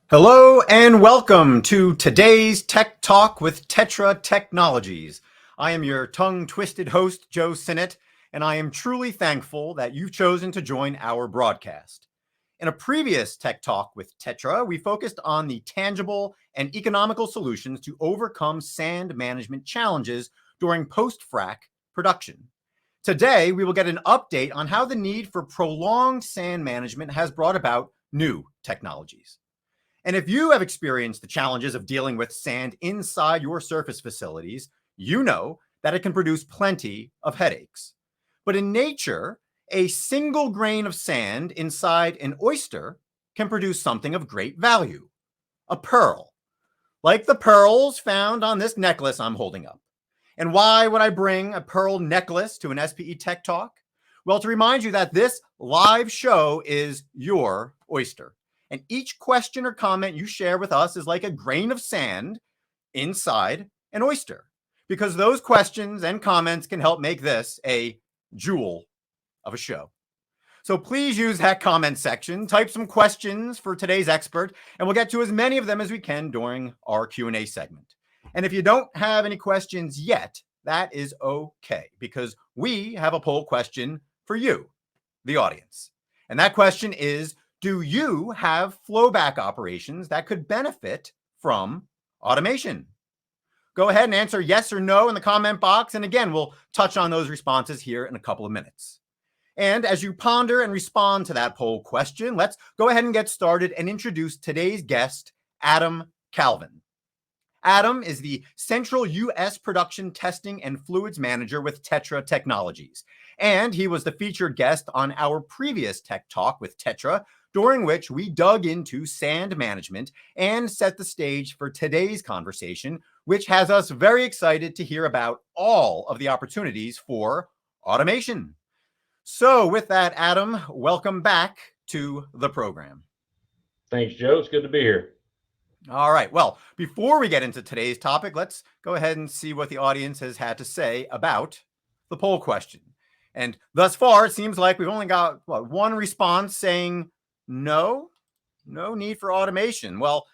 Hello and welcome to today's Tech Talk with TETRA Technologies. I am your tongue-twisted host, Joe Sinnott, and I am truly thankful that you've chosen to join our broadcast. In a previous Tech Talk with TETRA, we focused on the tangible and economical solutions to overcome sand management challenges during post-frac production. Today, we will get an update on how the need for prolonged sand management has brought about new technologies. And if you have experienced the challenges of dealing with sand inside your surface facilities, you know that it can produce plenty of headaches. But in nature, a single grain of sand inside an oyster can produce something of great value, a pearl, like the pearls found on this necklace I'm holding up. And why would I bring a pearl necklace to an SPE Tech Talk? Well, to remind you that this live show is your oyster. And each question or comment you share with us is like a grain of sand inside an oyster, because those questions and comments can help make this a jewel of a show. So please use that comment section, type some questions for today's expert, and we'll get to as many of them as we can during our Q&A segment. And if you don't have any questions yet, that is okay, because we have a poll question for you, the audience. And that question is, do you have flowback operations that could benefit from automation? Go ahead and answer yes or no in the comment box. And again, we'll touch on those responses here in a couple of minutes. And as you ponder and respond to that poll question, let's go ahead and get started and introduce today's guest, Adam Calvin. Adam is the Central U.S. Production Testing and Fluids Manager with TETRA Technologies. And he was the featured guest on our previous Tech Talk with TETRA, during which we dug into sand management and set the stage for today's conversation, which has us very excited to hear about all of the opportunities for automation. So with that, Adam, welcome back to the program. Thanks, Joe. It's good to be here. All right. Well, before we get into today's topic, let's go ahead and see what the audience has had to say about the poll question. And thus far, it seems like we've only got one response saying no need for automation. Well,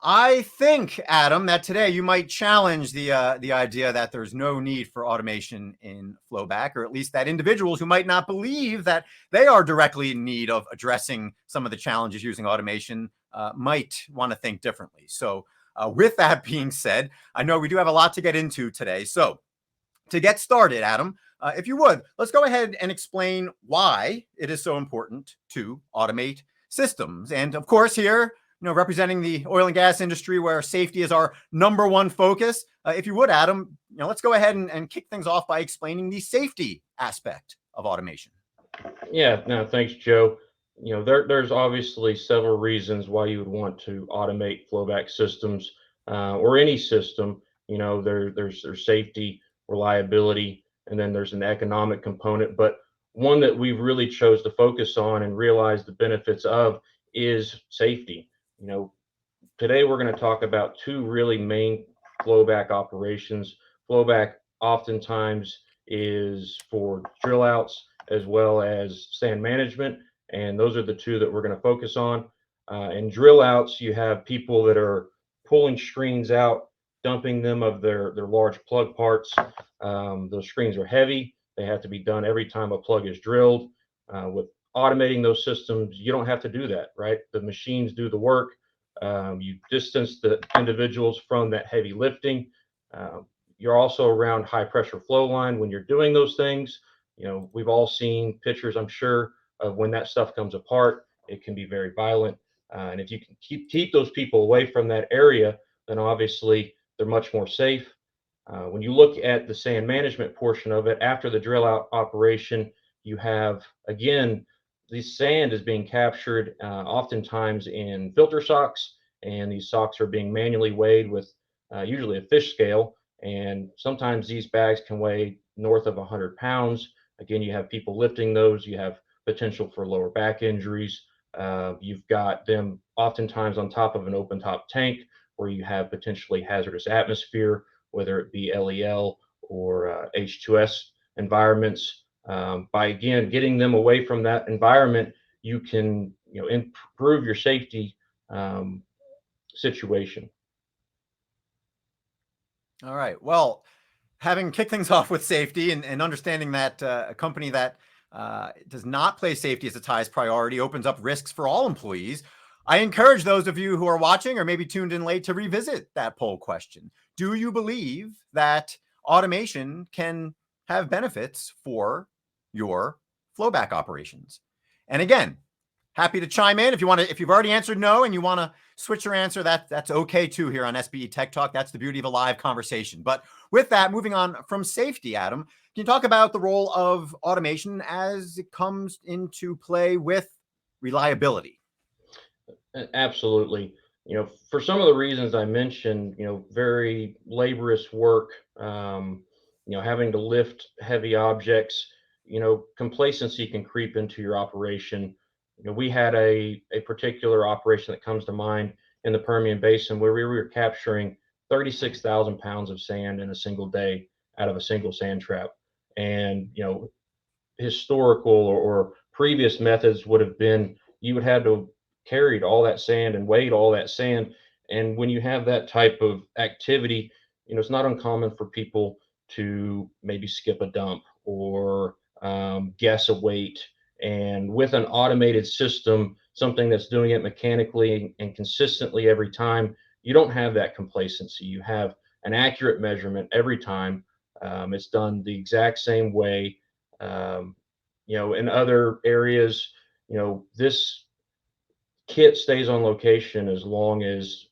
I think, Adam, that today you might challenge the idea that there's no need for automation in Flowback, or at least that individuals who might not believe that they are directly in need of addressing some of the challenges using automation might want to think differently. So with that being said, I know we do have a lot to get into today. So to get started, Adam, if you would, let's go ahead and explain why it is so important to automate systems. And of course, here, representing the oil and gas industry where safety is our number one focus. If you would, Adam, let's go ahead and kick things off by explaining the safety aspect of automation. Yeah, no, thanks, Joe. There's obviously several reasons why you would want to automate flowback systems or any system. There's safety, reliability, and then there's an economic component. But one that we really chose to focus on and realize the benefits of is safety. Today we're going to talk about two really main flowback operations. Flowback oftentimes is for drill outs as well as sand management, and those are the two that we're going to focus on. In drill outs, you have people that are pulling screens out, dumping them of their large plug parts. Those screens are heavy. They have to be done every time a plug is drilled. With automating those systems, you don't have to do that, right? The machines do the work. You distance the individuals from that heavy lifting. You're also around high pressure flow line when you're doing those things. We've all seen pictures, I'm sure, of when that stuff comes apart. It can be very violent. And if you can keep those people away from that area, then obviously they're much more safe. When you look at the sand management portion of it, after the drill out operation, you have, again, the sand is being captured oftentimes in filter socks, and these socks are being manually weighed with usually a fish scale. And sometimes these bags can weigh north of 100 pounds. Again, you have people lifting those. You have potential for lower back injuries. You've got them oftentimes on top of an open top tank where you have potentially hazardous atmosphere, whether it be LEL or H2S environments. By again getting them away from that environment, you can improve your safety situation. All right. Well, having kicked things off with safety and understanding that a company that does not place safety as its highest priority opens up risks for all employees, I encourage those of you who are watching or maybe tuned in late to revisit that poll question. Do you believe that automation can have benefits for your flowback operations? And again, happy to chime in if you want to. If you've already answered no and you want to switch your answer, that's okay too here on SPE Tech Talk. That's the beauty of a live conversation. But with that, moving on from safety, Adam, can you talk about the role of automation as it comes into play with reliability? Absolutely. For some of the reasons I mentioned, very laborious work, having to lift heavy objects, complacency can creep into your operation. We had a particular operation that comes to mind in the Permian Basin where we were capturing 36,000 pounds of sand in a single day out of a single sand trap. And, historical or previous methods would have been you would have to carried all that sand and weighed all that sand. And when you have that type of activity, it's not uncommon for people to maybe skip a dump or guess a weight. And with an automated system, something that's doing it mechanically and consistently every time, you don't have that complacency. You have an accurate measurement every time. It's done the exact same way. Um, in other areas, this kit stays on location as long as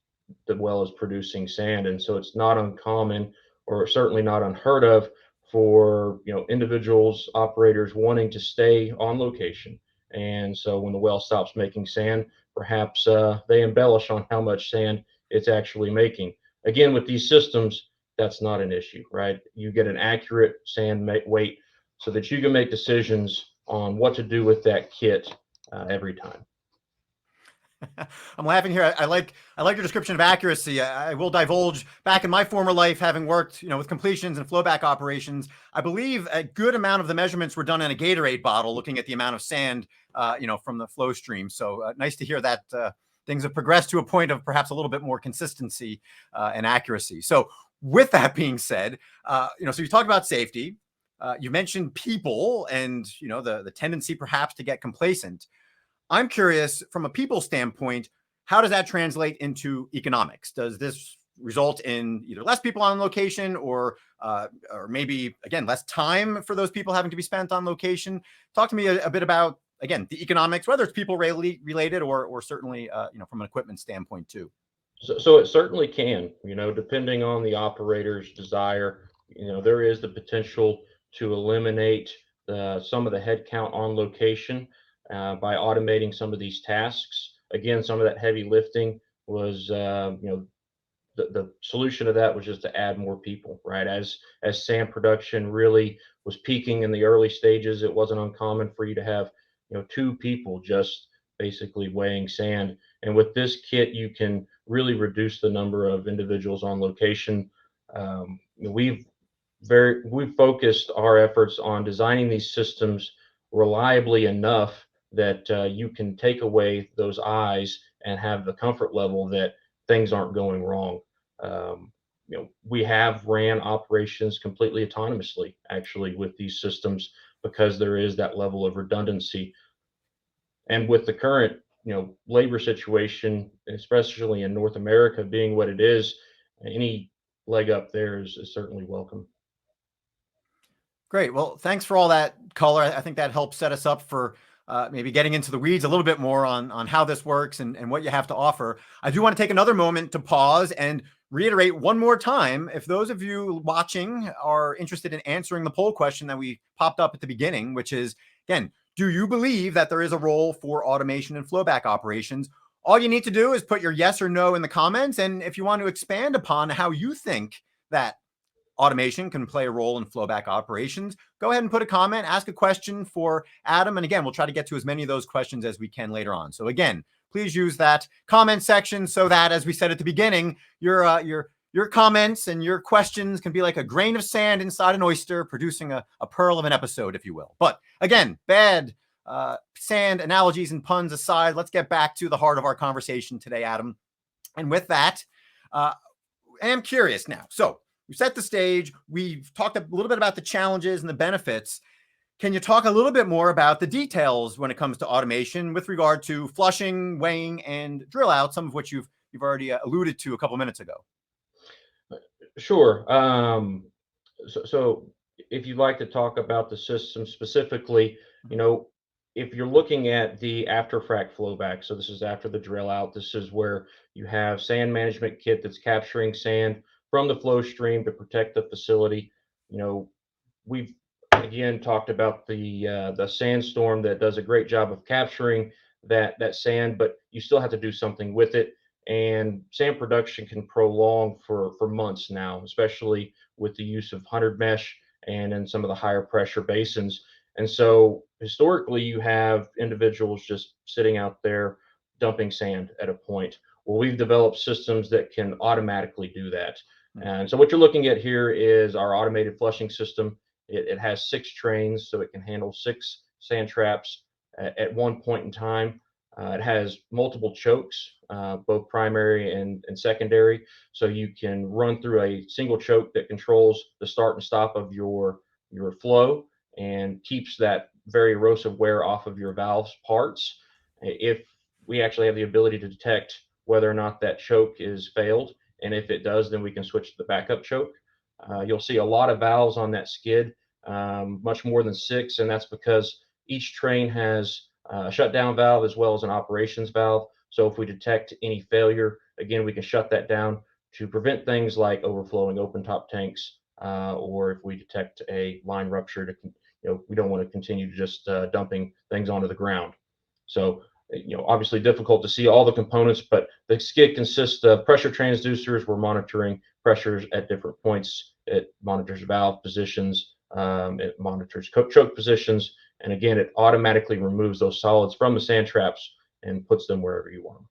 the well is producing sand, and so it's not uncommon, or certainly not unheard of, for individuals, operators wanting to stay on location. And so when the well stops making sand, perhaps they embellish on how much sand it's actually making. Again, with these systems, that's not an issue, right? You get an accurate sand weight so that you can make decisions on what to do with that kit every time. I'm laughing here. I like your description of accuracy. I will divulge back in my former life, having worked, with completions and flowback operations. I believe a good amount of the measurements were done in a Gatorade bottle, looking at the amount of sand, from the flow stream. So nice to hear that things have progressed to a point of perhaps a little bit more consistency and accuracy. So with that being said, so you talk about safety. You mentioned people and the tendency perhaps to get complacent. I'm curious from a people standpoint, how does that translate into economics? Does this result in either less people on location or maybe, again, less time for those people having to be spent on location? Talk to me a bit about, again, the economics, whether it's people related or certainly, from an equipment standpoint too. So it certainly can, depending on the operator's desire. There is the potential to eliminate some of the headcount on location by automating some of these tasks. Again, some of that heavy lifting was, the solution to that was just to add more people, right? As sand production really was peaking in the early stages, it wasn't uncommon for you to have, two people just basically weighing sand. And with this kit, you can really reduce the number of individuals on location. We've focused our efforts on designing these systems reliably enough that you can take away those eyes and have the comfort level that things aren't going wrong. We have ran operations completely autonomously, actually, with these systems because there is that level of redundancy. And with the current, labor situation, especially in North America being what it is, any leg up there is certainly welcome. Great. Well, thanks for all that color. I think that helps set us up for maybe getting into the weeds a little bit more on how this works and what you have to offer. I do want to take another moment to pause and reiterate one more time. If those of you watching are interested in answering the poll question that we popped up at the beginning, which is, again, do you believe that there is a role for automation and flowback operations? All you need to do is put your yes or no in the comments. And if you want to expand upon how you think that automation can play a role in flowback operations, go ahead and put a comment, ask a question for Adam. And again, we'll try to get to as many of those questions as we can later on. So again, please use that comment section so that, as we said at the beginning, your comments and your questions can be like a grain of sand inside an oyster, producing a pearl of an episode, if you will. But again, bad sand analogies and puns aside, let's get back to the heart of our conversation today, Adam. And with that, I am curious now. So we set the stage. We've talked a little bit about the challenges and the benefits. Can you talk a little bit more about the details when it comes to automation with regard to flushing, weighing, and drill out, some of which you've already alluded to a couple minutes ago? Sure. So if you'd like to talk about the system specifically, you know, if you're looking at the after frac flowback, so this is after the drill out, this is where you have sand management kit that's capturing sand from the flow stream to protect the facility. You know, we've again talked about the sandstorm that does a great job of capturing that sand, but you still have to do something with it. And sand production can prolong for months now, especially with the use of 100 mesh and in some of the higher pressure basins. And so historically, you have individuals just sitting out there dumping sand at a point. Well, we've developed systems that can automatically do that. And so what you're looking at here is our automated flushing system. It has 6 trains, so it can handle 6 sand traps at one point in time. It has multiple chokes, both primary and secondary, so you can run through a single choke that controls the start and stop of your flow and keeps that very erosive wear off of your valves parts. If we actually have the ability to detect whether or not that choke is failed, and if it does, then we can switch to the backup choke. You'll see a lot of valves on that skid, much more than 6, and that's because each train has a shutdown valve as well as an operations valve. So if we detect any failure, again, we can shut that down to prevent things like overflowing open top tanks, or if we detect a line rupture, we don't want to continue just dumping things onto the ground. So obviously difficult to see all the components, but the skid consists of pressure transducers. We're monitoring pressures at different points. It monitors valve positions. It monitors choke positions. And again, it automatically removes those solids from the sand traps and puts them wherever you want them.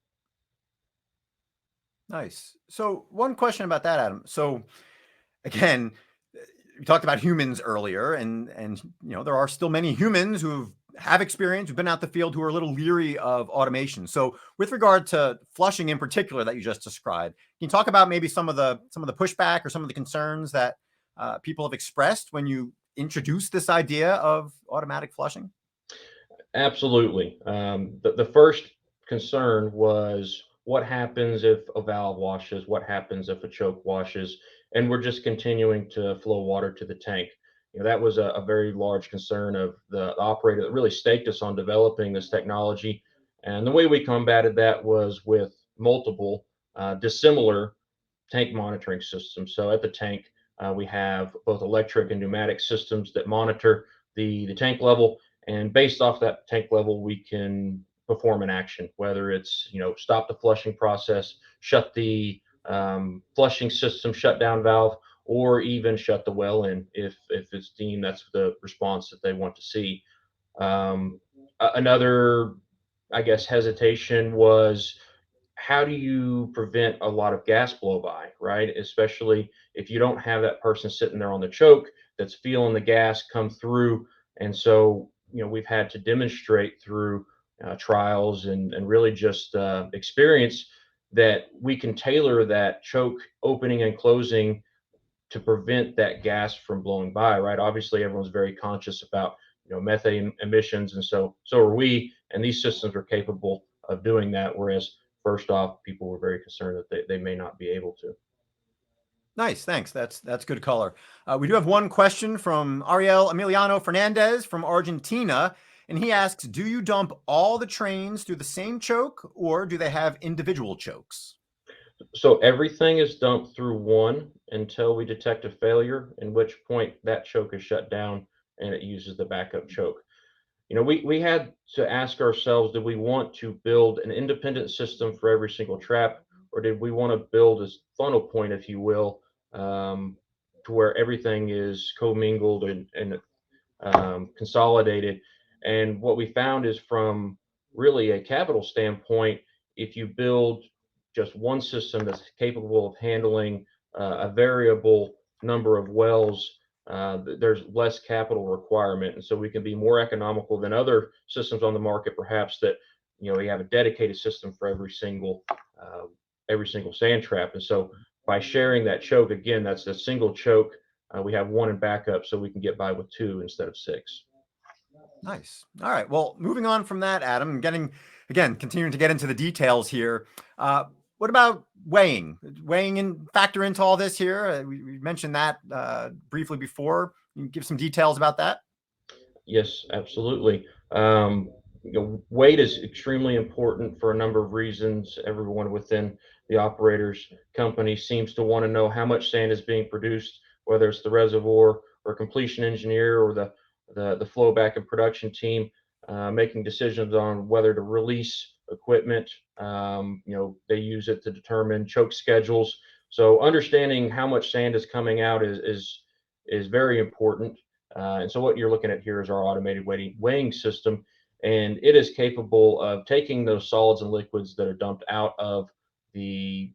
Nice. So one question about that, Adam. So again, we talked about humans earlier, and there are still many humans who have experience, who've been out the field, who are a little leery of automation. So with regard to flushing in particular that you just described, can you talk about maybe some of the pushback or some of the concerns that people have expressed when you introduce this idea of automatic flushing? Absolutely. The first concern was what happens if a valve washes? What happens if a choke washes? And we're just continuing to flow water to the tank. That was a very large concern of the operator that really staked us on developing this technology. And the way we combated that was with multiple dissimilar tank monitoring systems. So at the tank, we have both electric and pneumatic systems that monitor the tank level. And based off that tank level, we can perform an action, whether it's, stop the flushing process, shut the flushing system shutdown valve, or even shut the well in if it's deemed that's the response that they want to see. Another, I guess, hesitation was how do you prevent a lot of gas blow by, right? Especially if you don't have that person sitting there on the choke that's feeling the gas come through. And so, we've had to demonstrate through trials and really just experience that we can tailor that choke opening and closing to prevent that gas from blowing by, right? Obviously, everyone's very conscious about methane emissions, and so are we. And these systems are capable of doing that. Whereas first off, people were very concerned that they may not be able to. Nice, thanks. That's good color. We do have one question from Ariel Emiliano Fernandez from Argentina, and he asks, "Do you dump all the trains through the same choke, or do they have individual chokes?" So everything is dumped through one until we detect a failure, in which point that choke is shut down and it uses the backup choke. We had to ask ourselves, did we want to build an independent system for every single trap, or did we want to build a funnel point, if you will, to where everything is commingled and consolidated? And what we found is from really a capital standpoint, if you build just one system that's capable of handling a variable number of wells, there's less capital requirement, and so we can be more economical than other systems on the market, perhaps that you have a dedicated system for every single every single sand trap. And so by sharing that choke, again, that's a single choke. We have one in backup, so we can get by with two instead of six. Nice. All right. Well, moving on from that, Adam, continuing to get into the details here. What about weighing? Weighing in factor into all this here. We mentioned that briefly before. Can you give some details about that? Yes, absolutely. Weight is extremely important for a number of reasons. Everyone within the operator's company seems to want to know how much sand is being produced, whether it's the reservoir or completion engineer or the flowback and production team, making decisions on whether to release equipment. They use it to determine choke schedules. So understanding how much sand is coming out is very important. And so what you're looking at here is our automated weighing system, and it is capable of taking those solids and liquids that are dumped out of the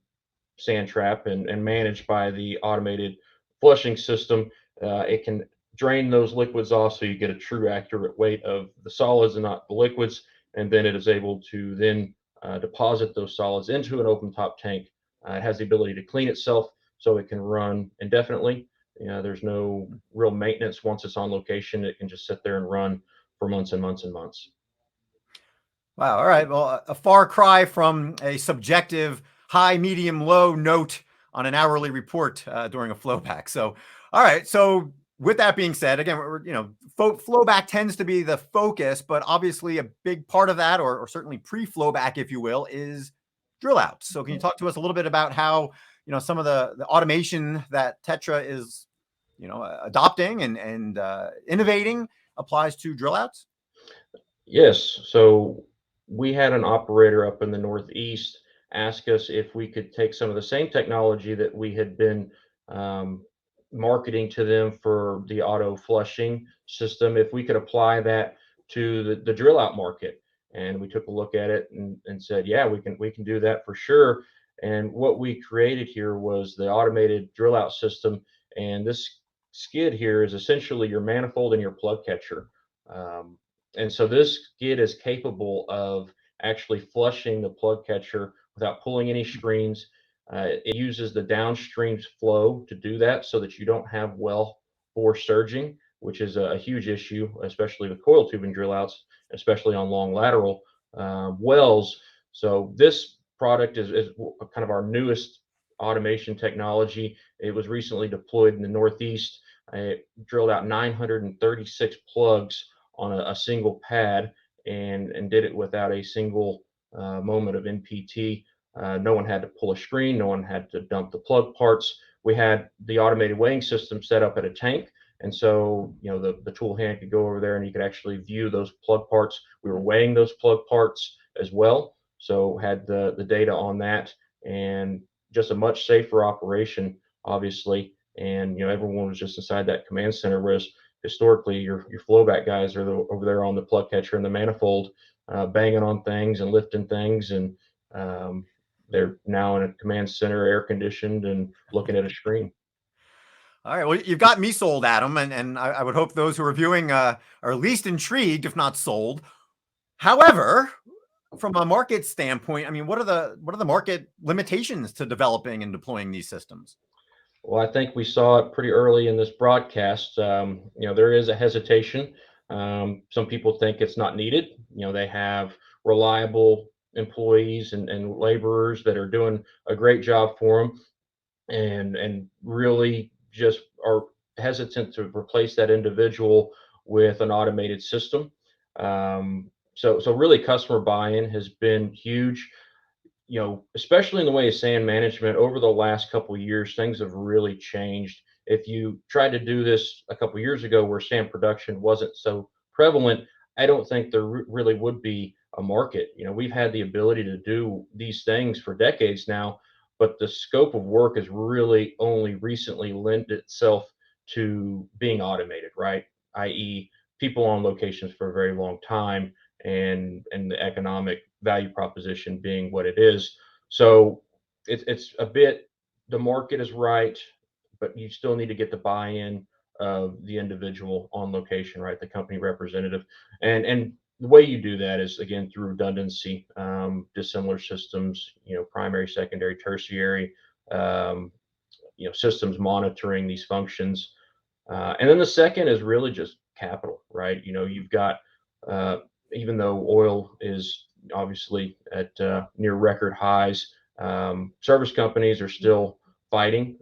sand trap and managed by the automated flushing system. It can drain those liquids off so you get a true accurate weight of the solids and not the liquids. And then it is able to then deposit those solids into an open top tank. It has the ability to clean itself so it can run indefinitely. There's no real maintenance once it's on location. It can just sit there and run for months and months and months. Wow. All right. Well, a far cry from a subjective high, medium, low note on an hourly report during a flowback. So, all right. So, with that being said, again, flowback tends to be the focus, but obviously a big part of that, or certainly pre-flowback, if you will, is drill outs. So, can you talk to us a little bit about how some of the automation that TETRA is adopting and innovating applies to drill outs? Yes. So we had an operator up in the Northeast ask us if we could take some of the same technology that we had been um, marketing to them for the auto flushing system, if we could apply that to the drill out market. And we took a look at it and said, yeah, we can do that for sure. And what we created here was the automated drill out system. And this skid here is essentially your manifold and your plug catcher. Um, and so this skid is capable of actually flushing the plug catcher without pulling any screens. It uses the downstream flow to do that so that you don't have well bore surging, which is a huge issue, especially with coil tubing drill outs, especially on long lateral wells. So this product is kind of our newest automation technology. It was recently deployed in the Northeast. It drilled out 936 plugs on a single pad and did it without a single moment of NPT. No one had to pull a screen. No one had to dump the plug parts. We had the automated weighing system set up at a tank. And so, the tool hand could go over there and you could actually view those plug parts. We were weighing those plug parts as well. So had the data on that and just a much safer operation, obviously. And, everyone was just inside that command center, whereas historically your flowback guys are over there on the plug catcher and the manifold, banging on things and lifting things, and um, they're now in a command center, air conditioned, and looking at a screen. All right. Well, you've got me sold, Adam, and I would hope those who are viewing are at least intrigued, if not sold. However, from a market standpoint, I mean, what are the market limitations to developing and deploying these systems? Well, I think we saw it pretty early in this broadcast. There is a hesitation. Some people think it's not needed. They have reliable employees and laborers that are doing a great job for them, and really just are hesitant to replace that individual with an automated system. So really customer buy-in has been huge. Especially in the way of sand management over the last couple of years, things have really changed. If you tried to do this a couple of years ago where sand production wasn't so prevalent, I don't think there really would be a market. We've had the ability to do these things for decades now, but the scope of work has really only recently lent itself to being automated, right? I.e., people on locations for a very long time, and the economic value proposition being what it is. So it's a bit, the market is right, but you still need to get the buy-in of the individual on location, right? The company representative. And the way you do that is again through redundancy, dissimilar systems, primary, secondary, tertiary, um, systems monitoring these functions. And then the second is really just capital, right? You've got, uh, even though oil is obviously at near record highs, service companies are still fighting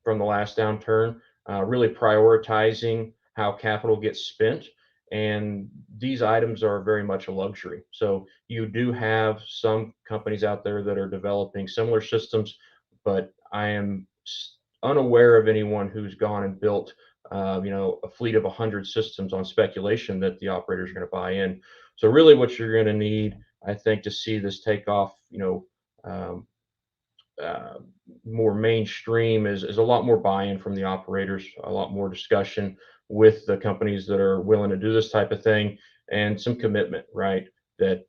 from the last downturn, really prioritizing how capital gets spent. And these items are very much a luxury. So you do have some companies out there that are developing similar systems, but I am unaware of anyone who's gone and built, a fleet of 100 systems on speculation that the operators are going to buy in. So really, what you're going to need, I think, to see this take off, um, uh, more mainstream is a lot more buy-in from the operators, a lot more discussion with the companies that are willing to do this type of thing, and some commitment, right? That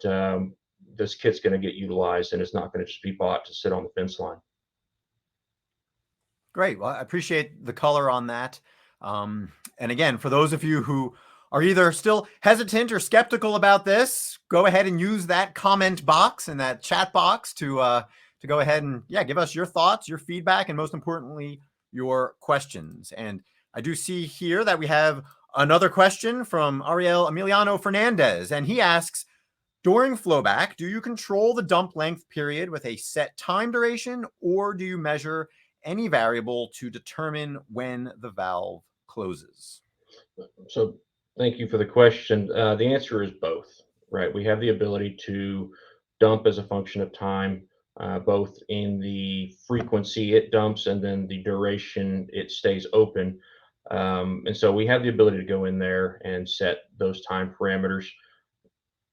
this kit's going to get utilized and it's not going to just be bought to sit on the fence line. Great. Well, I appreciate the color on that. And again, for those of you who are either still hesitant or skeptical about this, go ahead and use that comment box and that chat box to go ahead and give us your thoughts, your feedback, and most importantly, your questions. And I do see here that we have another question from Ariel Emiliano Fernandez, and he asks, during flowback, do you control the dump length period with a set time duration, or do you measure any variable to determine when the valve closes? So thank you for the question. The answer is both, right? We have the ability to dump as a function of time, both in the frequency it dumps and then the duration it stays open. And so we have the ability to go in there and set those time parameters.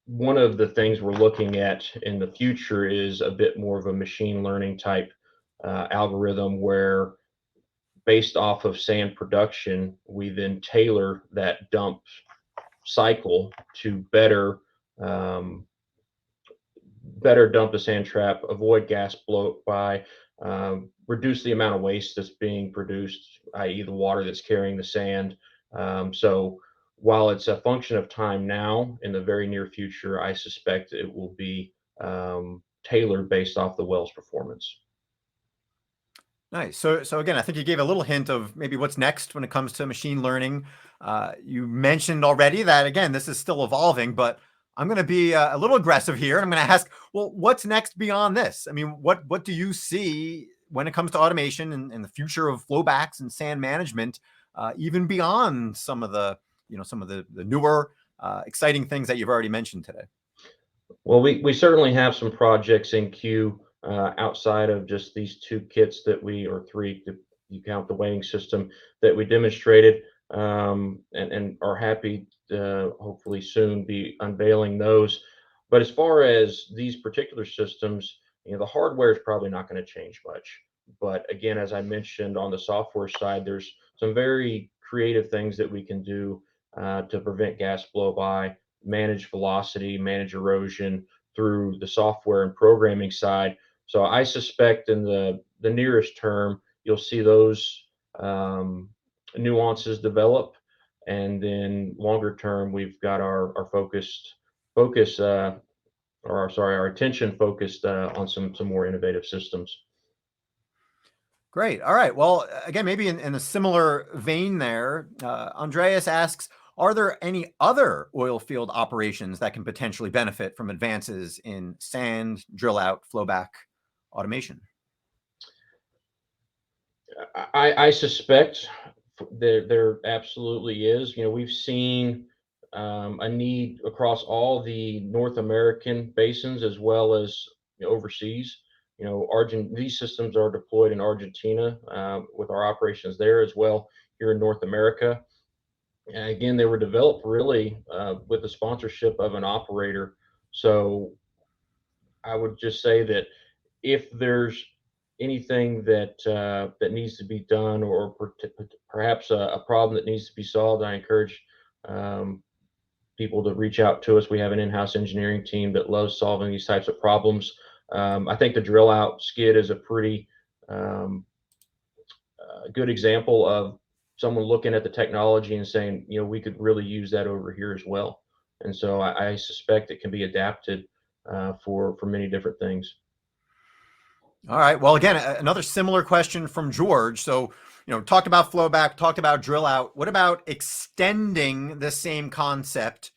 One of the things we're looking at in the future is a bit more of a machine learning type algorithm where, based off of sand production, we then tailor that dump cycle to um, better dump the sand trap, avoid gas bloat by, reduce the amount of waste that's being produced, i.e., the water that's carrying the sand. So while it's a function of time now, in the very near future, I suspect it will be tailored based off the well's performance. Nice. So again, I think you gave a little hint of maybe what's next when it comes to machine learning. You mentioned already that, again, this is still evolving, but I'm going to be a little aggressive here. And I'm going to ask, well, what's next beyond this? I mean, what do you see when it comes to automation and the future of flowbacks and sand management, even beyond some of the, the newer, exciting things that you've already mentioned today? Well, we certainly have some projects in queue, outside of just these two kits or three, if you count the weighing system that we demonstrated, and are happy to hopefully soon be unveiling those. But as far as these particular systems, the hardware is probably not going to change much. But again, as I mentioned on the software side, there's some very creative things that we can do to prevent gas flow by, manage velocity, manage erosion through the software and programming side. So I suspect in the nearest term, you'll see those nuances develop, and then longer term, we've got our focus, or our attention focused on some more innovative systems. Great. All right. Well, again, maybe in a similar vein there, Andreas asks, are there any other oil field operations that can potentially benefit from advances in sand, drill out, flowback automation? I suspect there absolutely is. We've seen a need across all the North American basins as well as overseas. These systems are deployed in Argentina, with our operations there as well here in North America. And again, they were developed really with the sponsorship of an operator. So I would just say that if there's anything that needs to be done, or perhaps a problem that needs to be solved, I encourage um, people to reach out to us. We have an in-house engineering team that loves solving these types of problems. I think the drill out skid is a pretty um, good example of someone looking at the technology and saying, we could really use that over here as well. And so I suspect it can be adapted for many different things. All right. Well, again, another similar question from George. So, talked about flowback, talked about drill out. What about extending the same concept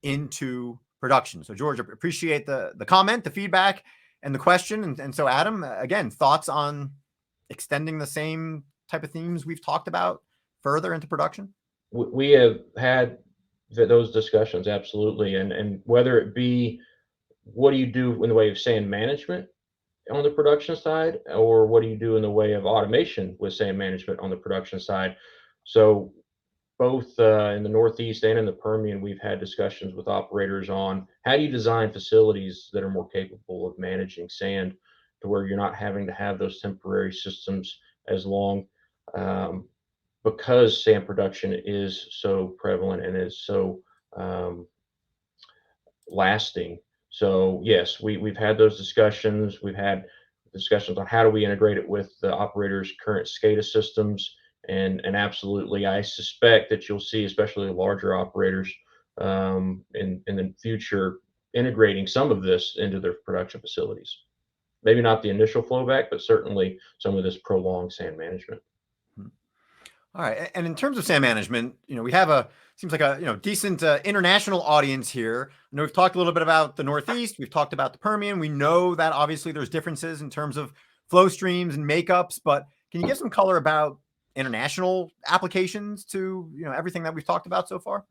into production? So, George, appreciate the comment, the feedback, and the question. And so, Adam, again, thoughts on extending the same type of themes we've talked about further into production? We have had those discussions, absolutely. And whether it be what do you do in the way of sand management on the production side, or what do you do in the way of automation with sand management on the production side? So both in the Northeast and in the Permian, we've had discussions with operators on how do you design facilities that are more capable of managing sand to where you're not having to have those temporary systems as long, um, because sand production is so prevalent and is so um, lasting. So yes, we've had those discussions. We've had discussions on how do we integrate it with the operator's current SCADA systems, and absolutely, I suspect that you'll see, especially larger operators, in the future, integrating some of this into their production facilities. Maybe not the initial flowback, but certainly some of this prolonged sand management. All right. And in terms of sand management, we have seems like a, decent international audience here. I know we've talked a little bit about the Northeast. We've talked about the Permian. We know that obviously there's differences in terms of flow streams and makeups, but can you give some color about international applications to, everything that we've talked about so far?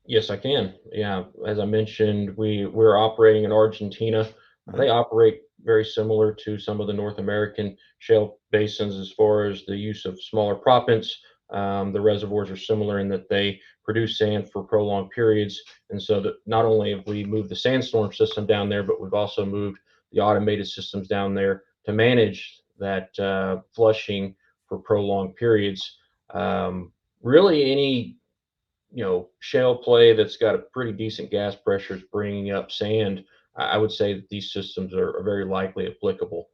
Yes, I can. Yeah, as I mentioned, we're operating in Argentina. Mhm. They operate very similar to some of the North American shale basins as far as the use of smaller proppants. The reservoirs are similar in that they produce sand for prolonged periods, and so that not only have we moved the sandstorm system down there, but we've also moved the automated systems down there to manage that flushing for prolonged periods. Really, any shale play that's got a pretty decent gas pressures bringing up sand, I would say that these systems are very likely applicable,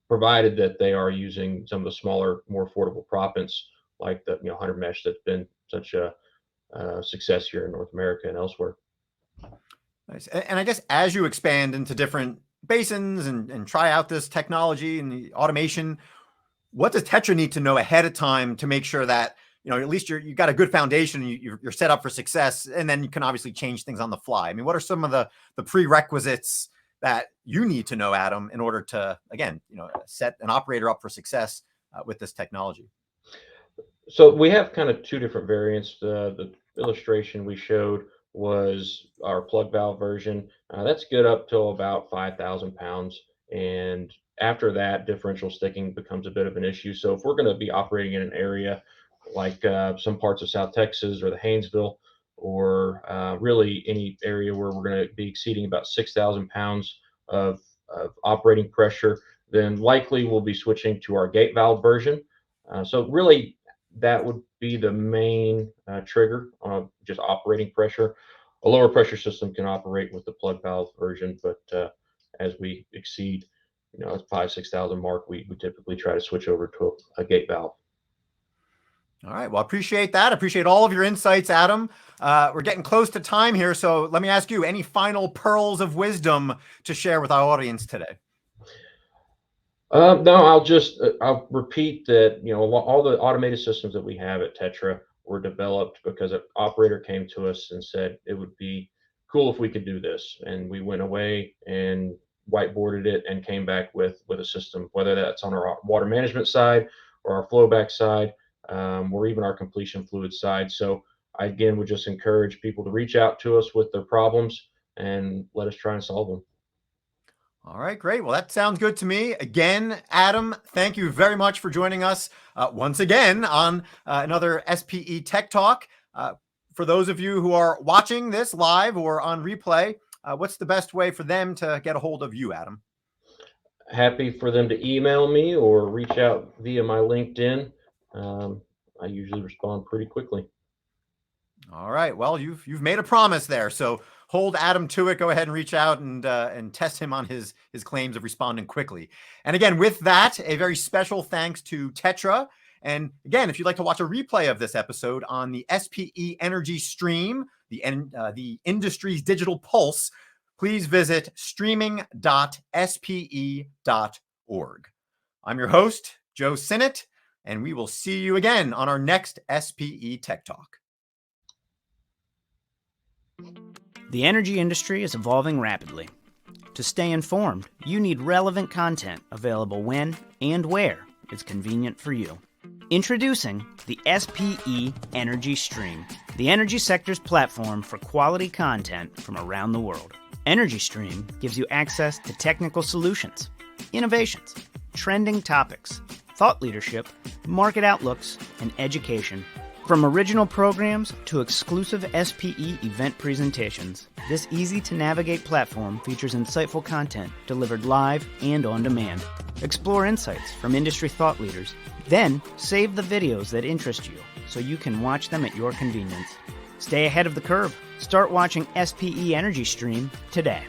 provided that they are using some of the smaller, more affordable proppants like the 100 mesh that's been such a success here in North America and elsewhere. Nice. And I guess as you expand into different basins and try out this technology and the automation, what does Tetra need to know ahead of time to make sure that at least you've got a good foundation and you're set up for success, and then you can obviously change things on the fly? I mean, what are some of the prerequisites that you need to know, Adam, in order to, again, set an operator up for success with this technology? So we have kind of two different variants. The illustration we showed was our plug valve version. That's good up till about 5,000 pounds. And after that, differential sticking becomes a bit of an issue. So if we're going to be operating in an area like some parts of South Texas or the Haynesville, or really any area where we're going to be exceeding about 6,000 pounds of operating pressure, then likely we'll be switching to our gate valve version. So really, that would be the main trigger on just operating pressure. A lower pressure system can operate with the plug valve version, but as we exceed, a 5,000 to 6,000 mark, we typically try to switch over to a gate valve. All right. Well, I appreciate that. I appreciate all of your insights, Adam. We're getting close to time here. So let me ask you, any final pearls of wisdom to share with our audience today? No, I'll repeat that all the automated systems that we have at Tetra were developed because an operator came to us and said it would be cool if we could do this, and we went away and whiteboarded it and came back with a system, whether that's on our water management side or our flowback side, or even our completion fluid side. So I again would just encourage people to reach out to us with their problems and let us try and solve them. All right, great. Well, that sounds good to me. Again, Adam, thank you very much for joining us once again on another SPE Tech Talk. For those of you who are watching this live or on replay, what's the best way for them to get a hold of you, Adam? Happy for them to email me or reach out via my LinkedIn. Um, I usually respond pretty quickly. All right. Well, you've made a promise there, so hold Adam to it. Go ahead and reach out and test him on his claims of responding quickly. And again, with that, a very special thanks to Tetra. And again, if you'd like to watch a replay of this episode on the SPE Energy stream, the industry's digital pulse, please visit streaming.spe.org. I'm your host, Joe Sinnott, and we will see you again on our next SPE Tech Talk. The energy industry is evolving rapidly. To stay informed, you need relevant content available when and where it's convenient for you. Introducing the SPE Energy Stream, the energy sector's platform for quality content from around the world. Energy Stream gives you access to technical solutions, innovations, trending topics, thought leadership, market outlooks, and education. From original programs to exclusive SPE event presentations, this easy-to-navigate platform features insightful content delivered live and on demand. Explore insights from industry thought leaders, then save the videos that interest you so you can watch them at your convenience. Stay ahead of the curve. Start watching SPE Energy Stream today.